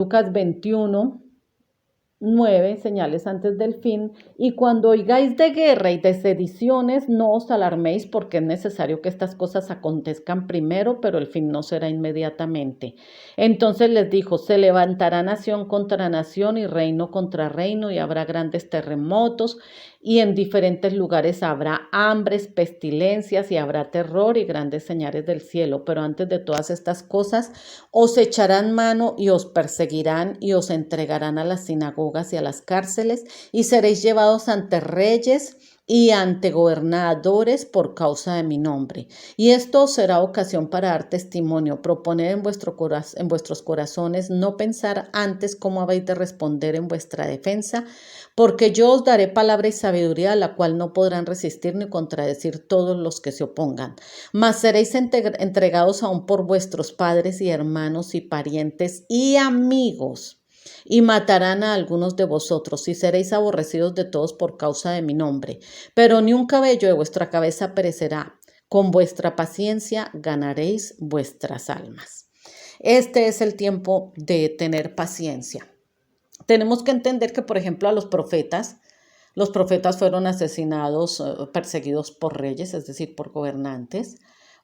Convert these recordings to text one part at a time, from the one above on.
Lucas 21, 9, señales antes del fin, y cuando oigáis de guerra y de sediciones, no os alarméis, porque es necesario que estas cosas acontezcan primero, pero el fin no será inmediatamente. Entonces les dijo, se levantará nación contra nación y reino contra reino, y habrá grandes terremotos, y en diferentes lugares habrá hambres, pestilencias, y habrá terror y grandes señales del cielo. Pero antes de todas estas cosas, os echarán mano y os perseguirán y os entregarán a las sinagogas y a las cárceles, y seréis llevados ante reyes y ante gobernadores por causa de mi nombre. Y esto será ocasión para dar testimonio. Proponed en vuestros corazones no pensar antes cómo habéis de responder en vuestra defensa, porque yo os daré palabra y sabiduría, a la cual no podrán resistir ni contradecir todos los que se opongan. Mas seréis entregados aún por vuestros padres y hermanos y parientes y amigos, y matarán a algunos de vosotros, y seréis aborrecidos de todos por causa de mi nombre. Pero ni un cabello de vuestra cabeza perecerá. Con vuestra paciencia ganaréis vuestras almas. Este es el tiempo de tener paciencia. Tenemos que entender que, por ejemplo, a los profetas fueron asesinados, perseguidos por reyes, es decir, por gobernantes,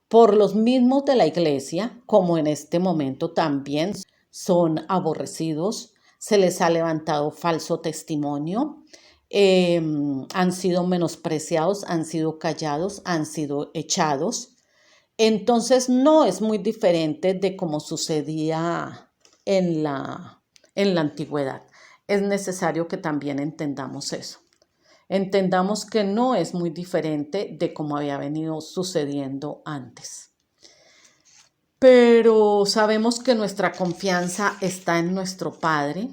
por los mismos de la iglesia, como en este momento también son aborrecidos, se les ha levantado falso testimonio, han sido menospreciados, han sido callados, han sido echados. Entonces no es muy diferente de como sucedía en la antigüedad. Es necesario que también entendamos eso. Entendamos que no es muy diferente de como había venido sucediendo antes. Pero sabemos que nuestra confianza está en nuestro Padre,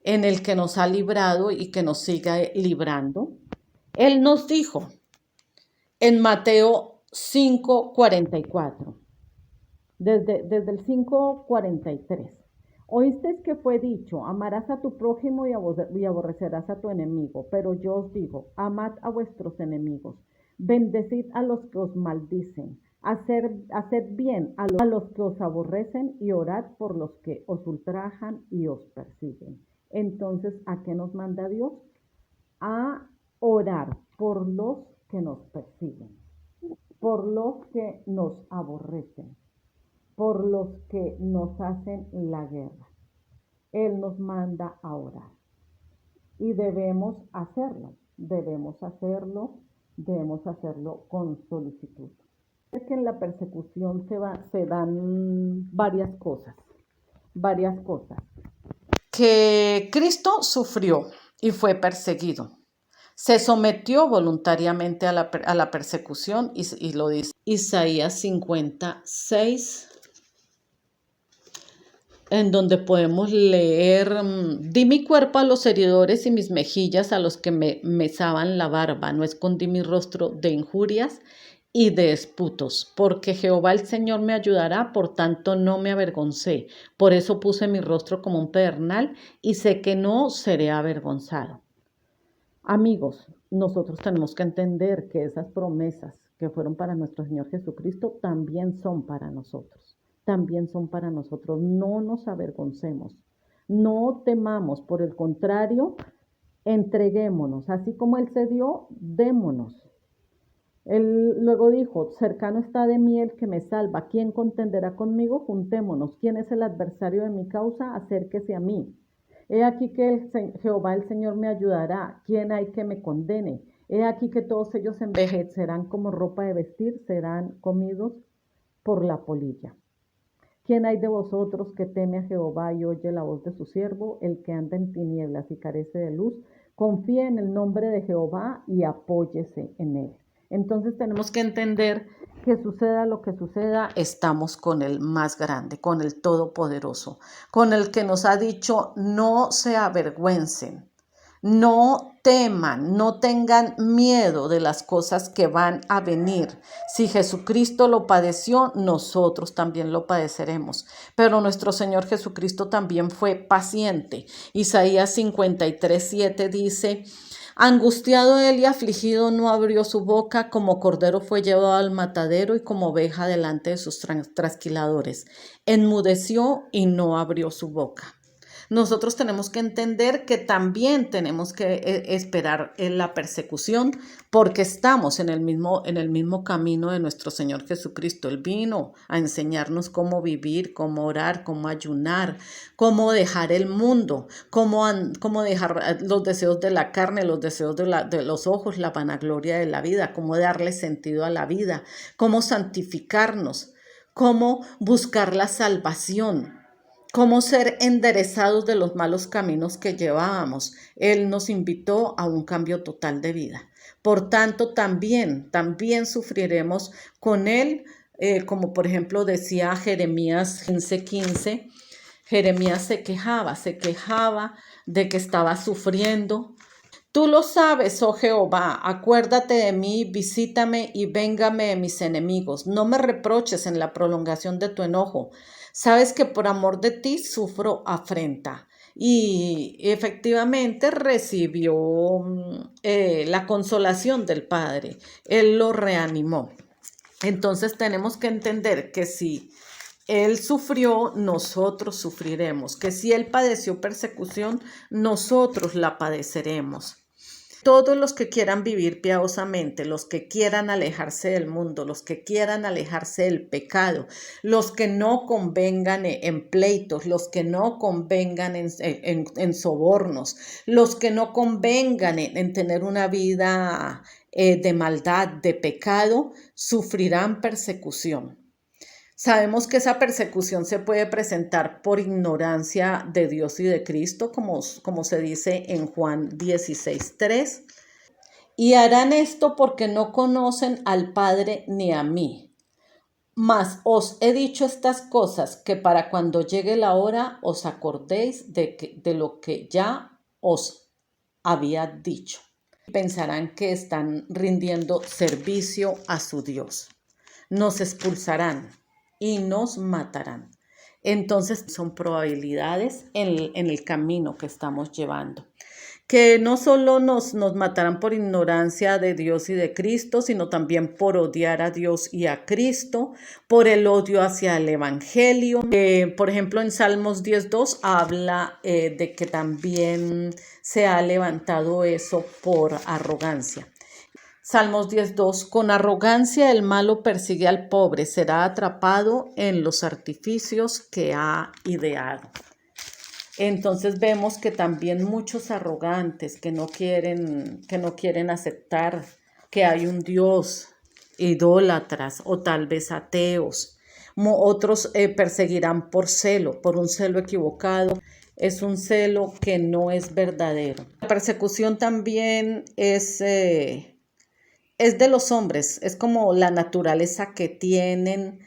en el que nos ha librado y que nos sigue librando. Él nos dijo en Mateo 5:44, desde el 5:43. Oísteis que fue dicho, amarás a tu prójimo y aborrecerás a tu enemigo. Pero yo os digo, amad a vuestros enemigos, bendecid a los que os maldicen, haced bien a los que os aborrecen y orad por los que os ultrajan y os persiguen. Entonces, ¿a qué nos manda Dios? A orar por los que nos persiguen, por los que nos aborrecen, por los que nos hacen la guerra. Él nos manda a orar y debemos hacerlo con solicitud. Es que en la persecución se dan varias cosas. Que Cristo sufrió y fue perseguido. Se sometió voluntariamente a la persecución y lo dice Isaías 56, en donde podemos leer, di mi cuerpo a los heridores y mis mejillas a los que me mesaban la barba, no escondí mi rostro de injurias y de disputos, porque Jehová el Señor me ayudará, por tanto no me avergoncé, por eso puse mi rostro como un pedernal y sé que no seré avergonzado. Amigos, nosotros tenemos que entender que esas promesas que fueron para nuestro Señor Jesucristo también son para nosotros. No nos avergoncemos, no temamos, por el contrario, entreguémonos, así como Él se dio, démonos. Él luego dijo, cercano está de mí el que me salva, ¿quién contenderá conmigo? Juntémonos. ¿Quién es el adversario de mi causa? Acérquese a mí. He aquí que Jehová el Señor me ayudará, ¿quién hay que me condene? He aquí que todos ellos envejecerán como ropa de vestir, serán comidos por la polilla. ¿Quién hay de vosotros que teme a Jehová y oye la voz de su siervo? El que anda en tinieblas y carece de luz, confíe en el nombre de Jehová y apóyese en él. Entonces tenemos que entender que suceda lo que suceda, estamos con el más grande, con el todopoderoso, con el que nos ha dicho no se avergüencen, no teman, no tengan miedo de las cosas que van a venir. Si Jesucristo lo padeció, nosotros también lo padeceremos. Pero nuestro Señor Jesucristo también fue paciente. Isaías 53:7 dice, angustiado él y afligido no abrió su boca, como cordero fue llevado al matadero y como oveja delante de sus trasquiladores. Enmudeció y no abrió su boca. Nosotros tenemos que entender que también tenemos que esperar en la persecución porque estamos en el mismo camino de nuestro Señor Jesucristo. Él vino a enseñarnos cómo vivir, cómo orar, cómo ayunar, cómo dejar el mundo, cómo dejar los deseos de la carne, los deseos de los ojos, la vanagloria de la vida, cómo darle sentido a la vida, cómo santificarnos, cómo buscar la salvación, cómo ser enderezados de los malos caminos que llevábamos. Él nos invitó a un cambio total de vida. Por tanto, también sufriremos con Él, como por ejemplo decía Jeremías 15:15. Jeremías se quejaba de que estaba sufriendo. Tú lo sabes, oh Jehová, acuérdate de mí, visítame y véngame de mis enemigos. No me reproches en la prolongación de tu enojo. Sabes que por amor de ti sufro afrenta. Y efectivamente recibió la consolación del Padre. Él lo reanimó. Entonces tenemos que entender que si Él sufrió, nosotros sufriremos. Que si Él padeció persecución, nosotros la padeceremos. Todos los que quieran vivir piadosamente, los que quieran alejarse del mundo, los que quieran alejarse del pecado, los que no convengan en pleitos, los que no convengan en sobornos, los que no convengan en tener una vida de maldad, de pecado, sufrirán persecución. Sabemos que esa persecución se puede presentar por ignorancia de Dios y de Cristo, como se dice en Juan 16:3. Y harán esto porque no conocen al Padre ni a mí. Mas os he dicho estas cosas que para cuando llegue la hora os acordéis de lo que ya os había dicho. Pensarán que están rindiendo servicio a su Dios. Nos expulsarán y nos matarán. Entonces son probabilidades en el camino que estamos llevando. Que no solo nos matarán por ignorancia de Dios y de Cristo, sino también por odiar a Dios y a Cristo, por el odio hacia el Evangelio. Por ejemplo, en Salmos 10:2 habla de que también se ha levantado eso por arrogancia. Salmos 10:2, con arrogancia el malo persigue al pobre, será atrapado en los artificios que ha ideado. Entonces vemos que también muchos arrogantes que no quieren aceptar que hay un Dios, idólatras o tal vez ateos. Otros perseguirán por un celo equivocado. Es un celo que no es verdadero. La persecución también es de los hombres, es como la naturaleza que tienen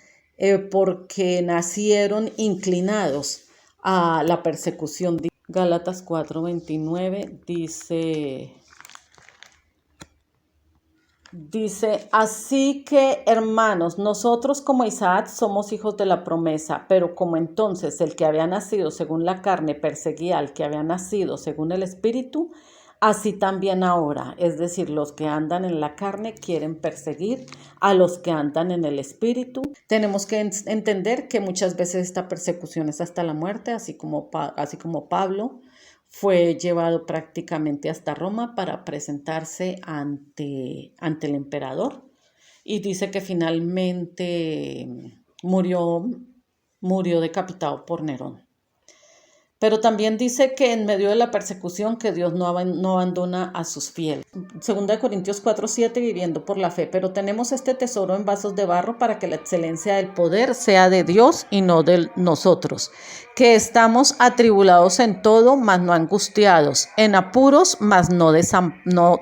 porque nacieron inclinados a la persecución. Gálatas 4:29 dice, así que hermanos, nosotros como Isaac somos hijos de la promesa, pero como entonces el que había nacido según la carne perseguía al que había nacido según el Espíritu, así también ahora, es decir, los que andan en la carne quieren perseguir a los que andan en el Espíritu. Tenemos que entender que muchas veces esta persecución es hasta la muerte, así como Pablo fue llevado prácticamente hasta Roma para presentarse ante el emperador. Y dice que finalmente murió decapitado por Nerón. Pero también dice que en medio de la persecución que Dios no abandona a sus fieles. 2 Corintios 4:7, viviendo por la fe. Pero tenemos este tesoro en vasos de barro para que la excelencia del poder sea de Dios y no de nosotros. Que estamos atribulados en todo, mas no angustiados. En apuros, mas no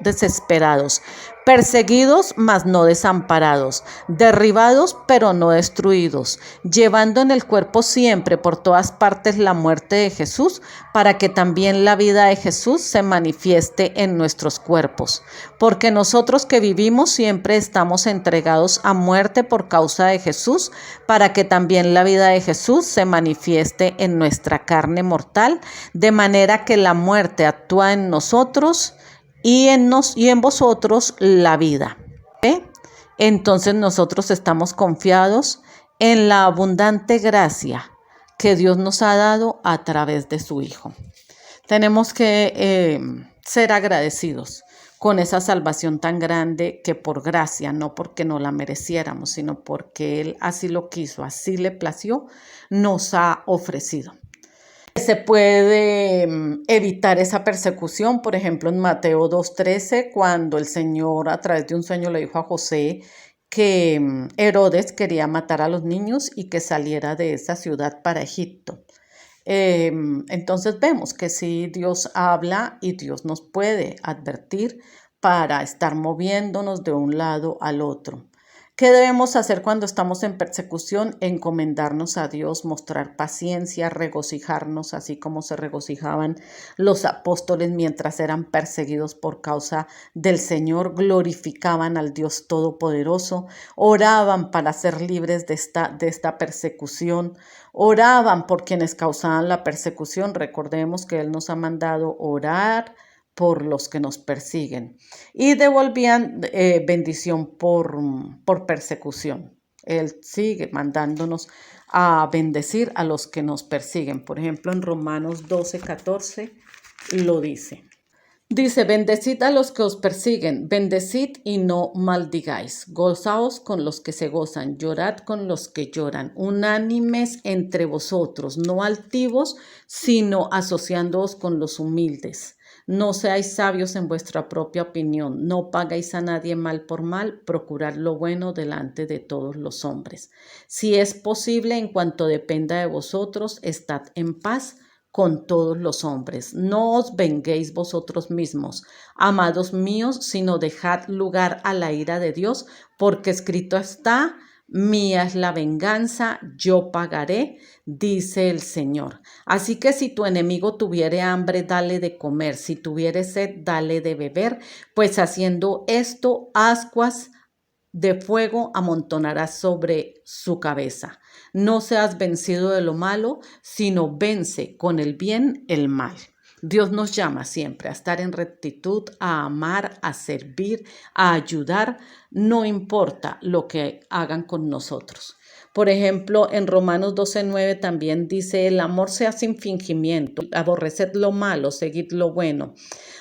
desesperados. Perseguidos, mas no desamparados, derribados, pero no destruidos, llevando en el cuerpo siempre por todas partes la muerte de Jesús, para que también la vida de Jesús se manifieste en nuestros cuerpos. Porque nosotros que vivimos siempre estamos entregados a muerte por causa de Jesús, para que también la vida de Jesús se manifieste en nuestra carne mortal, de manera que la muerte actúa en nosotros y en vosotros la vida. Entonces nosotros estamos confiados en la abundante gracia que Dios nos ha dado a través de su Hijo. Tenemos que ser agradecidos con esa salvación tan grande que por gracia, no porque no la mereciéramos, sino porque Él así lo quiso, así le plació, nos ha ofrecido. Se puede evitar esa persecución, por ejemplo, en Mateo 2:13, cuando el Señor a través de un sueño le dijo a José que Herodes quería matar a los niños y que saliera de esa ciudad para Egipto. Entonces vemos que sí, Dios habla y Dios nos puede advertir para estar moviéndonos de un lado al otro. ¿Qué debemos hacer cuando estamos en persecución? Encomendarnos a Dios, mostrar paciencia, regocijarnos, así como se regocijaban los apóstoles mientras eran perseguidos por causa del Señor, glorificaban al Dios Todopoderoso, oraban para ser libres de esta persecución, oraban por quienes causaban la persecución. Recordemos que Él nos ha mandado orar por los que nos persiguen y devolvían bendición por persecución. Él sigue mandándonos a bendecir a los que nos persiguen. Por ejemplo, en Romanos 12:14 lo dice. Dice, bendecid a los que os persiguen, bendecid y no maldigáis, gozaos con los que se gozan, llorad con los que lloran, unánimes entre vosotros, no altivos, sino asociándoos con los humildes. No seáis sabios en vuestra propia opinión, no pagáis a nadie mal por mal, procurad lo bueno delante de todos los hombres. Si es posible, en cuanto dependa de vosotros, estad en paz con todos los hombres. No os venguéis vosotros mismos, amados míos, sino dejad lugar a la ira de Dios, porque escrito está, mía es la venganza, yo pagaré, dice el Señor. Así que si tu enemigo tuviere hambre, dale de comer, si tuviere sed, dale de beber, pues haciendo esto, ascuas de fuego amontonarás sobre su cabeza. No seas vencido de lo malo, sino vence con el bien el mal. Dios nos llama siempre a estar en rectitud, a amar, a servir, a ayudar, no importa lo que hagan con nosotros. Por ejemplo, en Romanos 12:9 también dice, el amor sea sin fingimiento, aborreced lo malo, seguid lo bueno.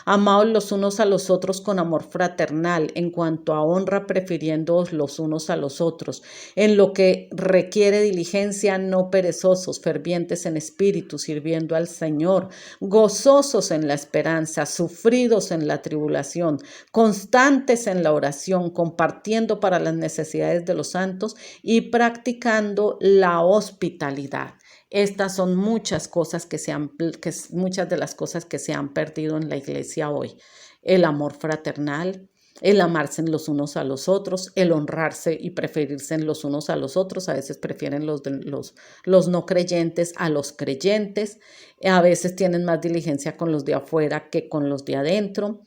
Amaos los unos a los otros con amor fraternal, en cuanto a honra, prefiriéndoos los unos a los otros. En lo que requiere diligencia, no perezosos, fervientes en espíritu, sirviendo al Señor, gozosos en la esperanza, sufridos en la tribulación, constantes en la oración, compartiendo para las necesidades de los santos y practicando la hospitalidad. Estas son muchas de las cosas que se han perdido en la iglesia hoy. El amor fraternal, el amarse los unos a los otros, el honrarse y preferirse en los unos a los otros. A veces prefieren los no creyentes a los creyentes. A veces tienen más diligencia con los de afuera que con los de adentro.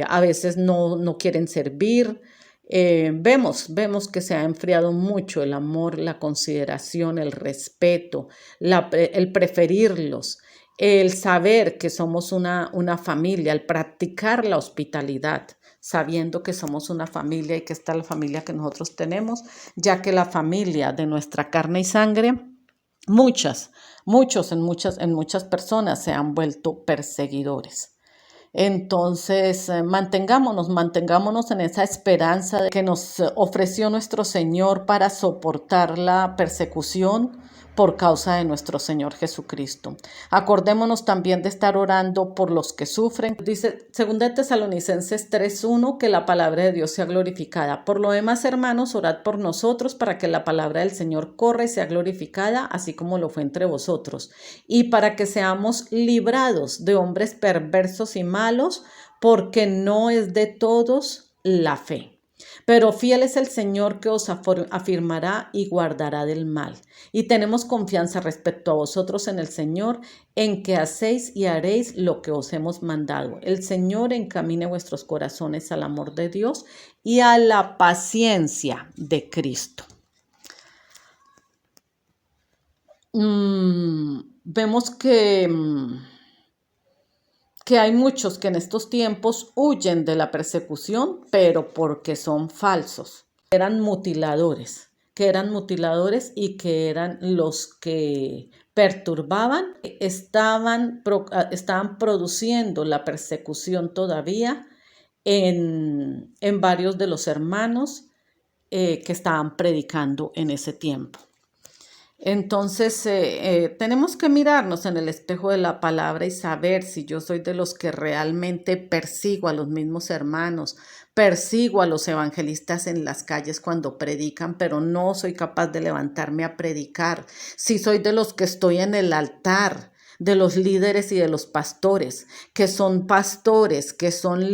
A veces no quieren servir. Vemos que se ha enfriado mucho el amor, la consideración, el respeto, el preferirlos, el saber que somos una familia, el practicar la hospitalidad, sabiendo que somos una familia y que esta es la familia que nosotros tenemos, ya que la familia de nuestra carne y sangre, muchas personas se han vuelto perseguidores. Entonces, mantengámonos en esa esperanza que nos ofreció nuestro Señor para soportar la persecución por causa de nuestro Señor Jesucristo. Acordémonos también de estar orando por los que sufren. Dice 2 Tesalonicenses 3:1 que la palabra de Dios sea glorificada. Por lo demás, hermanos, orad por nosotros para que la palabra del Señor corra y sea glorificada, así como lo fue entre vosotros, y para que seamos librados de hombres perversos y malos, porque no es de todos la fe. Pero fiel es el Señor que os afirmará y guardará del mal. Y tenemos confianza respecto a vosotros en el Señor, en que hacéis y haréis lo que os hemos mandado. El Señor encamine vuestros corazones al amor de Dios y a la paciencia de Cristo. Vemos que hay muchos que en estos tiempos huyen de la persecución, pero porque son falsos. Eran mutiladores que eran mutiladores y que eran los que perturbaban, estaban produciendo la persecución todavía en varios de los hermanos que estaban predicando en ese tiempo. Entonces, tenemos que mirarnos en el espejo de la palabra y saber si yo soy de los que realmente persigo a los mismos hermanos, persigo a los evangelistas en las calles cuando predican, pero no soy capaz de levantarme a predicar. Si soy de los que estoy en el altar, de los líderes y de los pastores, que son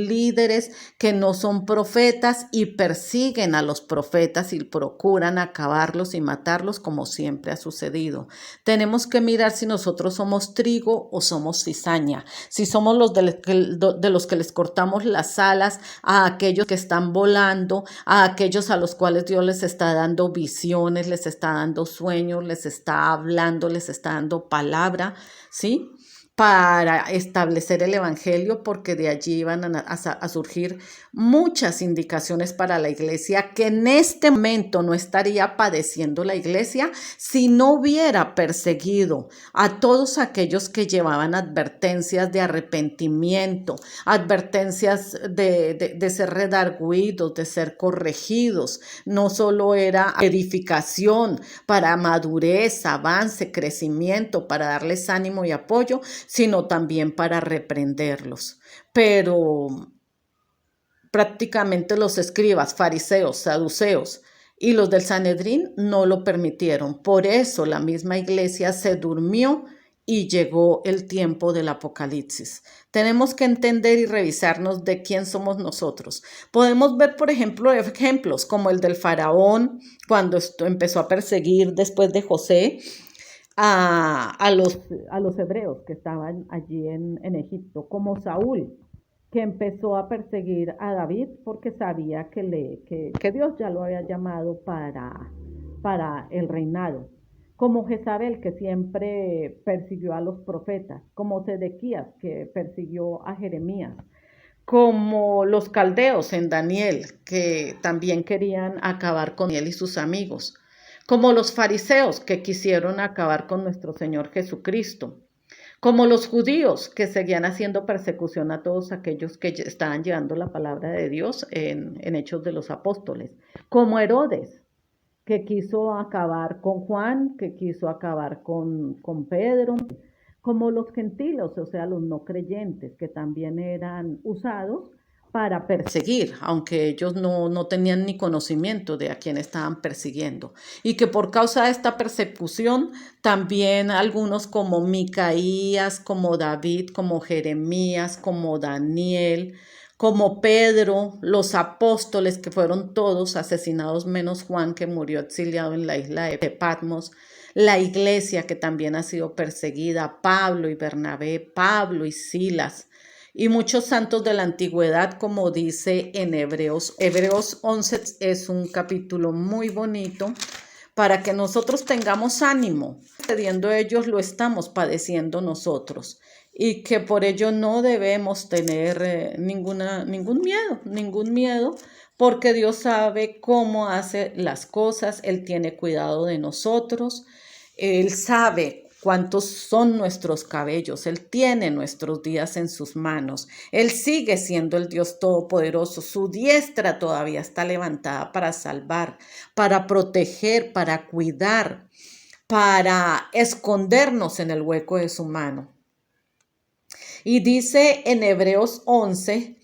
líderes, que no son profetas y persiguen a los profetas y procuran acabarlos y matarlos como siempre ha sucedido. Tenemos que mirar si nosotros somos trigo o somos cizaña, si somos los de los que les cortamos las alas a aquellos que están volando, a aquellos a los cuales Dios les está dando visiones, les está dando sueños, les está hablando, les está dando palabra, ¿sí? Para establecer el evangelio, porque de allí van a surgir muchas indicaciones para la iglesia que en este momento no estaría padeciendo la iglesia si no hubiera perseguido a todos aquellos que llevaban advertencias de arrepentimiento, advertencias de ser redarguidos, de ser corregidos. No solo era edificación para madurez, avance, crecimiento, para darles ánimo y apoyo, sino también para reprenderlos. Pero prácticamente los escribas, fariseos, saduceos y los del Sanedrín no lo permitieron. Por eso la misma iglesia se durmió y llegó el tiempo del Apocalipsis. Tenemos que entender y revisarnos de quién somos nosotros. Podemos ver, por ejemplo, ejemplos como el del faraón cuando empezó a perseguir después de José a los hebreos que estaban allí en Egipto, como Saúl, que empezó a perseguir a David porque sabía que Dios ya lo había llamado para el reinado, como Jezabel, que siempre persiguió a los profetas, como Sedequías, que persiguió a Jeremías, como los caldeos en Daniel, que también querían acabar con él y sus amigos, como los fariseos que quisieron acabar con nuestro Señor Jesucristo, como los judíos que seguían haciendo persecución a todos aquellos que estaban llevando la palabra de Dios en Hechos de los Apóstoles, como Herodes, que quiso acabar con Juan, que quiso acabar con Pedro, como los gentiles, o sea, los no creyentes, que también eran usados para perseguir, aunque ellos no tenían ni conocimiento de a quién estaban persiguiendo. Y que por causa de esta persecución, también algunos como Micaías, como David, como Jeremías, como Daniel, como Pedro, los apóstoles, que fueron todos asesinados menos Juan, que murió exiliado en la isla de Patmos, la iglesia que también ha sido perseguida, Pablo y Bernabé, Pablo y Silas, y muchos santos de la antigüedad, como dice en Hebreos. Hebreos 11 es un capítulo muy bonito para que nosotros tengamos ánimo. Sucediendo ellos, lo estamos padeciendo nosotros. Y que por ello no debemos tener ningún miedo, porque Dios sabe cómo hace las cosas, Él tiene cuidado de nosotros, Él sabe cuántos son nuestros cabellos, Él tiene nuestros días en sus manos, Él sigue siendo el Dios Todopoderoso, su diestra todavía está levantada para salvar, para proteger, para cuidar, para escondernos en el hueco de su mano. Y dice en Hebreos 11,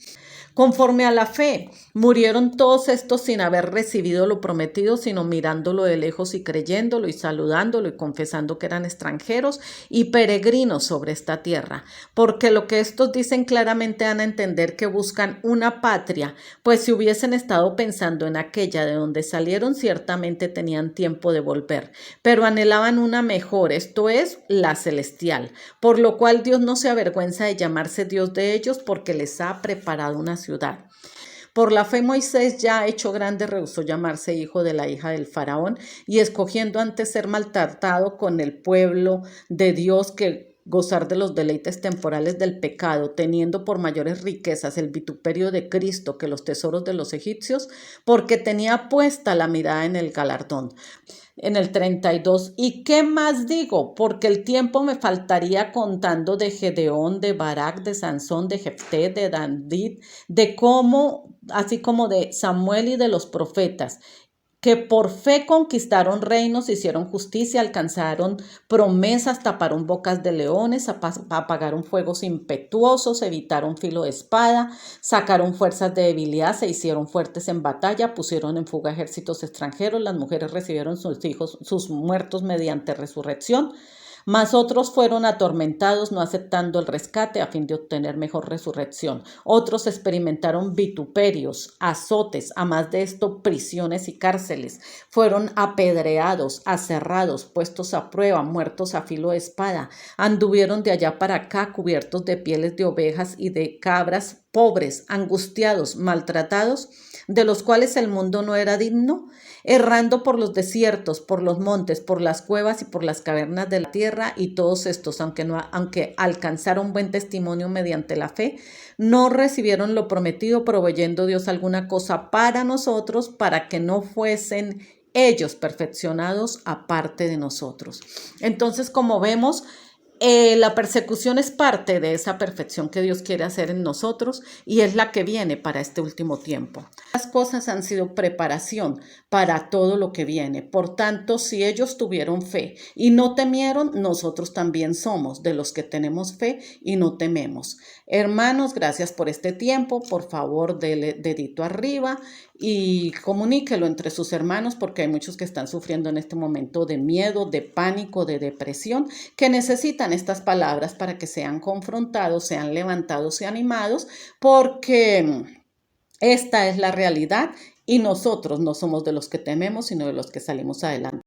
conforme a la fe, murieron todos estos sin haber recibido lo prometido, sino mirándolo de lejos y creyéndolo y saludándolo y confesando que eran extranjeros y peregrinos sobre esta tierra. Porque lo que estos dicen claramente dan a entender que buscan una patria, pues si hubiesen estado pensando en aquella de donde salieron, ciertamente tenían tiempo de volver, pero anhelaban una mejor, esto es, la celestial, por lo cual Dios no se avergüenza de llamarse Dios de ellos, porque les ha preparado una ciudad. Por la fe Moisés, ya hecho grande, rehusó llamarse hijo de la hija del faraón y escogiendo antes ser maltratado con el pueblo de Dios que gozar de los deleites temporales del pecado, teniendo por mayores riquezas el vituperio de Cristo que los tesoros de los egipcios, porque tenía puesta la mirada en el galardón. En el 32, ¿y qué más digo? Porque el tiempo me faltaría contando de Gedeón, de Barak, de Sansón, de Jefté, de David, de cómo, así como de Samuel y de los profetas, que por fe conquistaron reinos, hicieron justicia, alcanzaron promesas, taparon bocas de leones, apagaron fuegos impetuosos, evitaron filo de espada, sacaron fuerzas de debilidad, se hicieron fuertes en batalla, pusieron en fuga ejércitos extranjeros, las mujeres recibieron sus hijos, sus muertos mediante resurrección. Mas otros fueron atormentados no aceptando el rescate a fin de obtener mejor resurrección. Otros experimentaron vituperios, azotes, a más de esto prisiones y cárceles. Fueron apedreados, aserrados, puestos a prueba, muertos a filo de espada. Anduvieron de allá para acá cubiertos de pieles de ovejas y de cabras, pobres, angustiados, maltratados, de los cuales el mundo no era digno, errando por los desiertos, por los montes, por las cuevas y por las cavernas de la tierra, y todos estos, aunque alcanzaron buen testimonio mediante la fe, no recibieron lo prometido, proveyendo Dios alguna cosa para nosotros, para que no fuesen ellos perfeccionados aparte de nosotros. Entonces, como vemos, la persecución es parte de esa perfección que Dios quiere hacer en nosotros y es la que viene para este último tiempo. Las cosas han sido preparación para todo lo que viene. Por tanto, si ellos tuvieron fe y no temieron, nosotros también somos de los que tenemos fe y no tememos. Hermanos, gracias por este tiempo. Por favor, dele dedito arriba y comuníquelo entre sus hermanos porque hay muchos que están sufriendo en este momento de miedo, de pánico, de depresión, que necesitan estas palabras para que sean confrontados, sean levantados y animados, porque esta es la realidad y nosotros no somos de los que tememos, sino de los que salimos adelante.